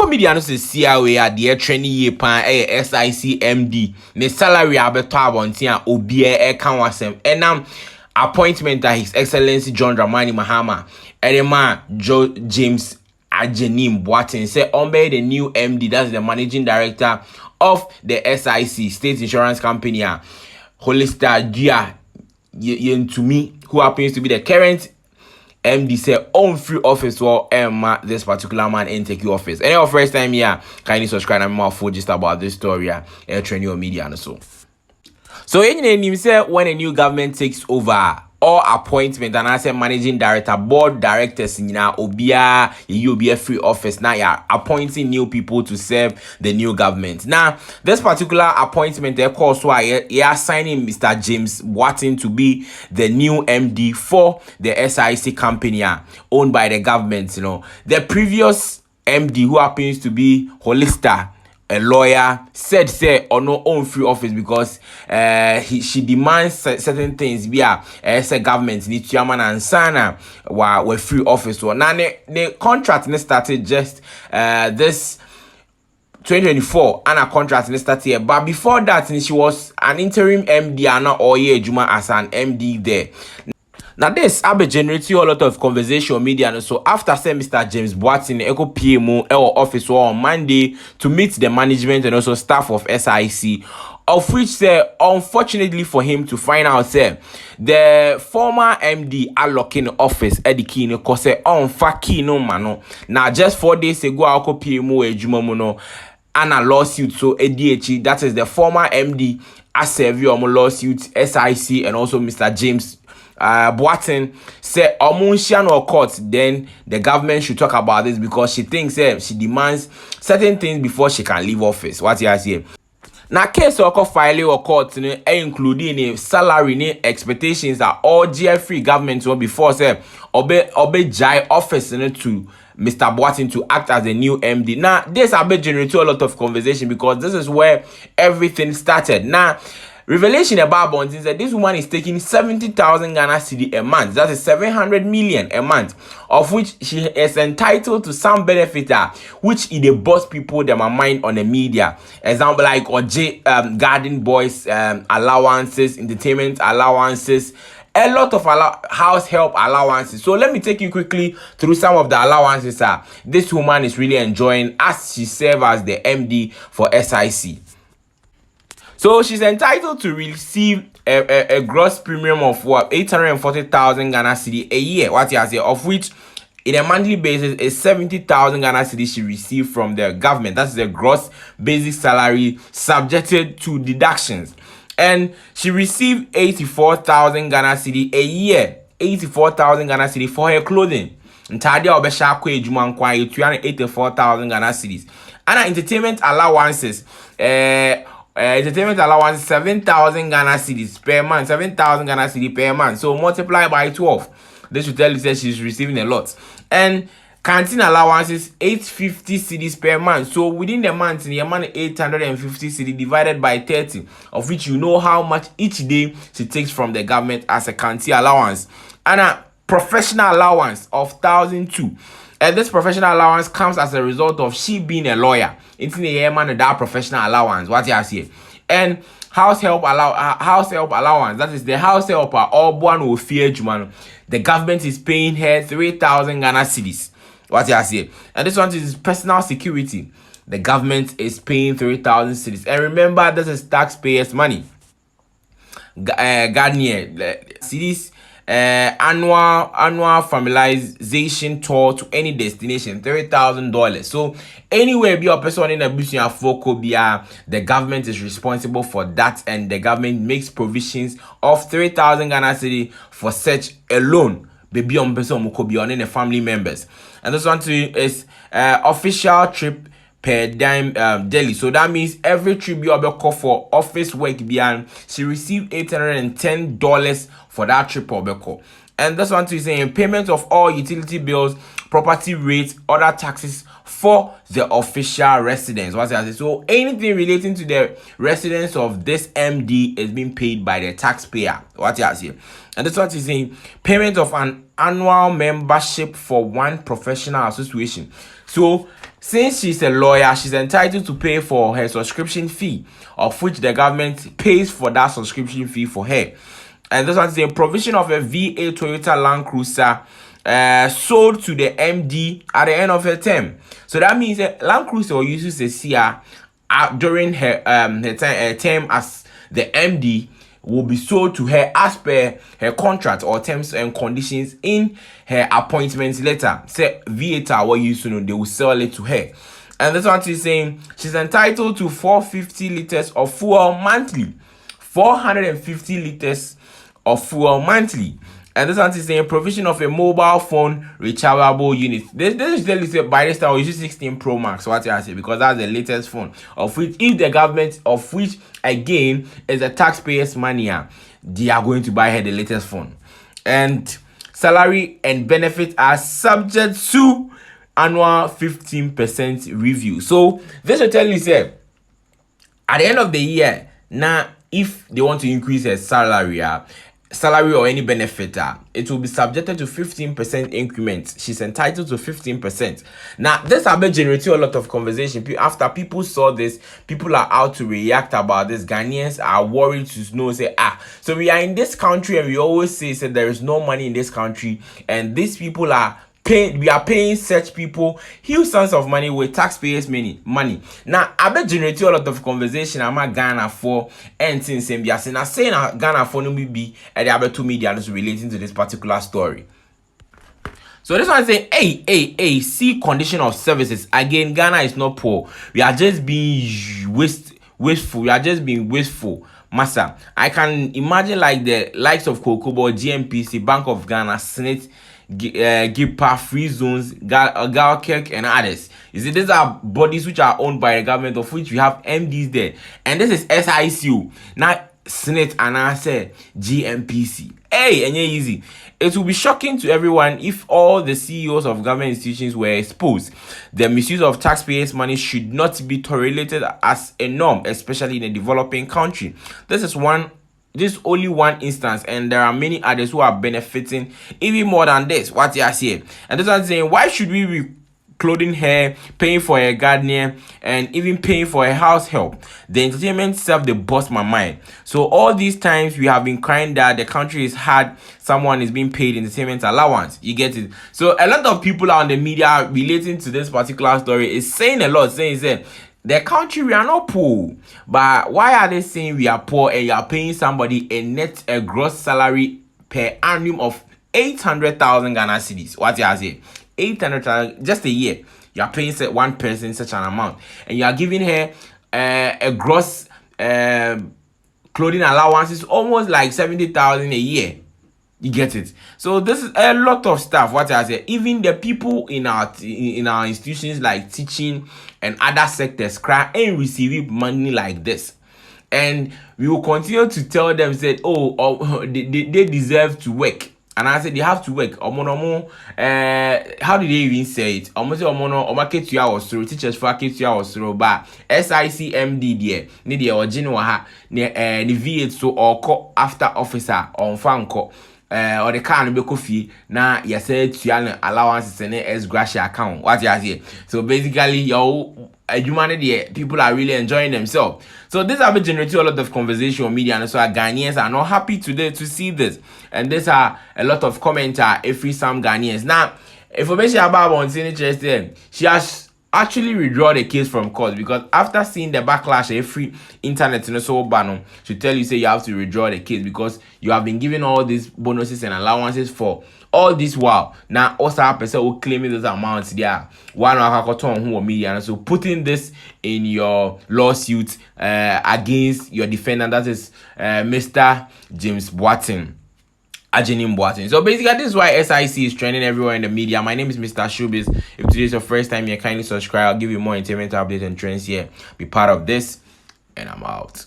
Eko media no se CIA at the training ye pan SIC MD. Ne salary abeto abonti a obi kan wasem. Enam appointment that His Excellency John Dramani Mahama. Edema James Ajenim Boateng say Ombe the new MD, that's the managing director of the SIC State Insurance Company. HOLLISTER Gh84, who happens to be the current MD, say on free office or this particular man in take your office. And your first time here, kindly subscribe and more for just about this story. Training your media and so. So you say when a new government takes over, all appointment and I say managing director, board directors in obia you be a free office. Now you're appointing new people to serve the new government. Now this particular appointment, of course, why you're assigning Mr. James Boateng to be the new MD for the SIC company owned by the government. You know, the previous MD, who happens to be HOLLISTER, a lawyer, said say or no own free office because she demands certain things via as a government need chairman and sana were free office. So now the contract started just this 2024 and a contract started here, but before that she was an interim MD and not all year Juma as an MD there. Now this have generated a lot of conversation media, and so after say Mr. James Boateng Eco PMO office on Monday to meet the management and also staff of SIC, of which say unfortunately for him to find out say the former MD allocating office Eddie Kino cause say on faki no mano. Now just 4 days ago Eco PMO ejumamono and a lawsuit, so ADH, that is the former MD as serve you lawsuit SIC and also Mr. James Boateng say Omunshian or court, then the government should talk about this because she thinks she demands certain things before she can leave office. What you say? Now case or file or court including a salary expectations that all Gh84 government will before say obey jai office to Mr. Boateng to act as the new MD. Now this have generated a lot of conversation because this is where everything started. Now revelation about Boateng said this woman is taking 70,000 Ghana cedi a month. That is 700 million a month, of which she is entitled to some benefit, which is the boss people them are mind on the media. Example like garden boys allowances, entertainment allowances, a lot of house help allowances. So let me take you quickly through some of the allowances this woman is really enjoying as she serves as the MD for SIC. So she's entitled to receive a gross premium of what 840,000 Ghana cedi a year. What you say, of which in a monthly basis is 70,000 Ghana cedi she received from the government. That's the gross basic salary subjected to deductions. And she received 84,000 Ghana cedi a year. 84,000 Ghana cedi for her clothing. Ntadia obesha kwa ejuma nkwa 284,000 Ghana cedis. And entertainment allowances entertainment allowance 7,000 Ghana cedis per month, 7,000 Ghana cedi per month. So multiply by 12. This should tell you that she's receiving a lot. And canteen allowances 850 cedis per month. So within the month, the amount 850 cedi divided by 30, of which you know how much each day she takes from the government as a canteen allowance. And a professional allowance of 1,002. And this professional allowance comes as a result of she being a lawyer. It's in the year man that professional allowance. What you see? And house help allowance. That is the house helper or one will fear Juman. The government is paying her 3,000 Ghana cedis. What you see? And this one is personal security. The government is paying 3,000 cedis. And remember, this is taxpayers' money. Garnier cedis. Annual familiarization tour to any destination, $30,000. So anywhere be a person in a business for Kobia, the government is responsible for that, and the government makes provisions of 3,000 Ghana cedi for such a loan. Baby on person Kobia on the family members. And this one too is official trip per dime daily. So that means every trip you have call for office work beyond she received $810 for that trip or call. And this one too is saying payment of all utility bills, property rates, other taxes for the official residence. What's that? So anything relating to the residence of this MD is being paid by the taxpayer. What you see? And that's what he's saying. Payment of an annual membership for one professional association. So since she's a lawyer, she's entitled to pay for her subscription fee, of which the government pays for that subscription fee for her. And this one is a provision of a V8 Toyota Land Cruiser sold to the MD at the end of her term. So that means that Land Cruiser uses a SIA during her term as the MD will be sold to her as per her contract or terms and conditions in her appointment letter. Say V8 what you used to know, they will sell it to her. And this one is saying she's entitled to 450 liters of fuel monthly. 450 liters of fuel monthly. And this one is saying provision of a mobile phone rechargeable unit. This is the by this time we use 16 Pro Max. What I say, because that's the latest phone. Of which, if the government, of which again is the taxpayers' money, they are going to buy her the latest phone. And salary and benefits are subject to annual 15% review. So this will tell you, say, at the end of the year, now if they want to increase her salary, or any benefit, it will be subjected to 15% increments. She's entitled to 15%. Now, this has been generating a lot of conversation. After people saw this, people are out to react about this. Ghanaians are worried to know, say, so we are in this country and we always say there is no money in this country, and these people are we are paying such people huge sums of money with taxpayers' money. Now, I bet generate a lot of conversation. I'm a Ghana for and since saying Ghana for no be and the other two media relating to this particular story. So this one is saying, hey, see condition of services. Again, Ghana is not poor. We are just being wasteful. We are just being wasteful. Massa, I can imagine like the likes of Kokobo, GMPC, Bank of Ghana, Senate, GIPA, Free Zones, Galkirk, and others. You see, these are bodies which are owned by the government, of which we have MDs there. And this is SIC. Now, Senate and I say GMPC. Hey, and yeah, easy. It will be shocking to everyone if all the CEOs of government institutions were exposed. The misuse of taxpayers' money should not be tolerated as a norm, especially in a developing country. This is only one instance, and there are many others who are benefiting even more than this. What you are saying, and this is saying, why should we be clothing her, paying for her gardener, and even paying for her house help? The entertainment self, they bust my mind. So all these times we have been crying that the country is hard, someone is being paid entertainment allowance. You get it? So a lot of people on the media relating to this particular story is saying a lot, saying the country, we are not poor. But why are they saying we are poor and you are paying somebody a gross salary per annum of 800,000 Ghana cedis? What you are saying? 800,000 just a year. You are paying one person such an amount, and you are giving her a gross clothing allowances almost like 70,000 a year. You get it? So this is a lot of stuff. What I say, even the people in our institutions like teaching and other sectors cry and receive money like this, and we will continue to tell them that they deserve to work. And I said they have to work. How did they even say it? Almost market 2 hours through teachers for 2 hours through, but SIC MD there, need the original the V8 so or call after officer on fan call. Or the car be coffee now you said to allowances and S gracia account. What you say? So basically humanity, people are really enjoying themselves. So this have been generating a lot of conversation on media, and so Ghanaians are not happy today to see this. And there's a lot of commenter every some Ghanaians. Now, information about Boateng, she has actually withdraw the case from court, because after seeing the backlash, every internet so ban to tell you say you have to withdraw the case because you have been given all these bonuses and allowances for all this while. Now also a person who claiming those amounts there, one who media, so putting this in your lawsuit against your defendant, that is Mr. James Boateng. So basically, this is why SIC is trending everywhere in the media. My name is Mr. Showbiz. If today is your first time here, kindly subscribe. I'll give you more entertainment updates and trends here. Be part of this, and I'm out.